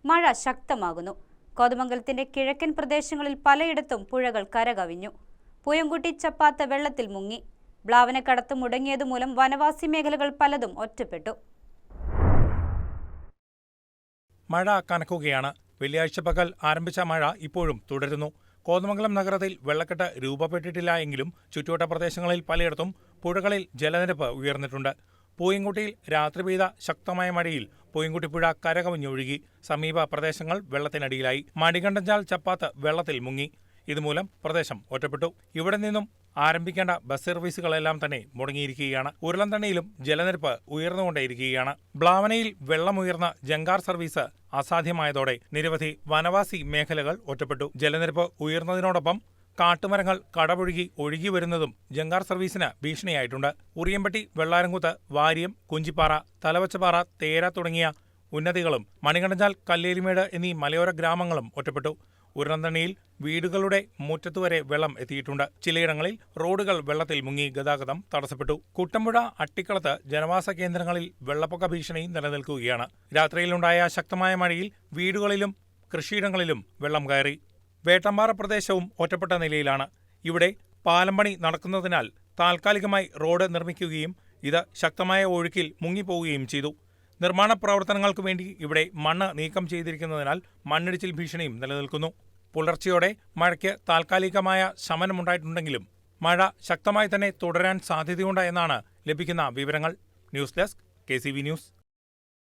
മഴ ശക്തമാകുന്നു. കോതമംഗലത്തിന്റെ കിഴക്കൻ പ്രദേശങ്ങളിൽ പലയിടത്തും പുഴകൾ കരകവിഞ്ഞു. പൂയംകുട്ടി ചപ്പാത്ത വെള്ളത്തിൽ മുങ്ങി. ബ്ലാവനക്കടത്ത് മുടങ്ങിയതുമൂലം വനവാസി മേഖലകൾ പലതും ഒറ്റപ്പെട്ടു. മഴ കനക്കുകയാണ്. വെള്ളിയാഴ്ച പകൽ ആരംഭിച്ച മഴ ഇപ്പോഴും തുടരുന്നു. കോതമംഗലം നഗരത്തിൽ വെള്ളക്കെട്ട് രൂപപ്പെട്ടിട്ടില്ല എങ്കിലും ചുറ്റുവട്ട പ്രദേശങ്ങളിൽ പലയിടത്തും പുഴകളിൽ ജലനിരപ്പ് ഉയർന്നിട്ടുണ്ട്. പൂയംകുട്ടിയിൽ രാത്രി പെയ്ത ശക്തമായ മഴയിൽ പൂയംകുട്ടി പുഴ കരകവിഞ്ഞൊഴുകി. സമീപ പ്രദേശങ്ങൾ വെള്ളത്തിനടിയിലായി. മണികണ്ഠൻചാൽ ചപ്പാത്ത് വെള്ളത്തിൽ മുങ്ങി. ഇതുമൂലം പ്രദേശം ഒറ്റപ്പെട്ടു. ഇവിടെ നിന്നും ആരംഭിക്കേണ്ട ബസ് സർവീസുകളെല്ലാം തന്നെ മുടങ്ങിയിരിക്കുകയാണ്. ഉരുളൻതണ്ണിയിലും ജലനിരപ്പ് ഉയർന്നുകൊണ്ടേയിരിക്കുകയാണ്. ബ്ലാവനയിൽ വെള്ളമുയർന്ന ജങ്കാർ സർവീസ് അസാധ്യമായതോടെ നിരവധി വനവാസി മേഖലകൾ ഒറ്റപ്പെട്ടു. ജലനിരപ്പ് ഉയർന്നതിനോടൊപ്പം കാട്ടുമരങ്ങൾ കടപുഴകി ഒഴുകി വരുന്നതും ജങ്കാർ സർവീസിന് ഭീഷണിയായിട്ടുണ്ട്. ഉറിയമ്പട്ടി, വെള്ളാരംകുത്ത്, വാര്യം, കുഞ്ചിപ്പാറ, തലവച്ചപ്പാറ, തേര തുടങ്ങിയ ഉന്നതികളും മണികണ്ഠൻചാൽ, കല്ലേലിമേട് എന്നീ മലയോര ഗ്രാമങ്ങളും ഒറ്റപ്പെട്ടു. ഉരുളൻതണ്ണിയിൽ വീടുകളുടെ മുറ്റത്തുവരെ വെള്ളം എത്തിയിട്ടുണ്ട്. ചിലയിടങ്ങളിൽ റോഡുകൾ വെള്ളത്തിൽ മുങ്ങി ഗതാഗതം തടസ്സപ്പെട്ടു. കുട്ടമ്പുഴ, അട്ടിക്കളത്ത് ജനവാസ കേന്ദ്രങ്ങളിൽ വെള്ളപ്പൊക്ക ഭീഷണി നിലനിൽക്കുകയാണ്. രാത്രിയിലുണ്ടായ ശക്തമായ മഴയിൽ വീടുകളിലും കൃഷിയിടങ്ങളിലും വെള്ളം കയറി. വേട്ടമ്പാറ പ്രദേശവും ഒറ്റപ്പെട്ട നിലയിലാണ്. ഇവിടെ പാലം പണി നടക്കുന്നതിനാൽ താൽക്കാലികമായി റോഡ് നിർമ്മിക്കുകയും ഇത് ശക്തമായ ഒഴുക്കിൽ മുങ്ങിപ്പോവുകയും ചെയ്തു. നിർമ്മാണ പ്രവർത്തനങ്ങൾക്കു വേണ്ടി ഇവിടെ മണ്ണ് നീക്കം ചെയ്തിരിക്കുന്നതിനാൽ മണ്ണിടിച്ചിൽ ഭീഷണിയും നിലനിൽക്കുന്നു. പുലർച്ചെയോടെ മഴയ്ക്ക് താൽക്കാലികമായ ശമനമുണ്ടായിട്ടുണ്ടെങ്കിലും മഴ ശക്തമായി തന്നെ തുടരാൻ സാധ്യതയുണ്ട് എന്നാണ് ലഭിക്കുന്ന വിവരങ്ങൾ. News desk KCV news.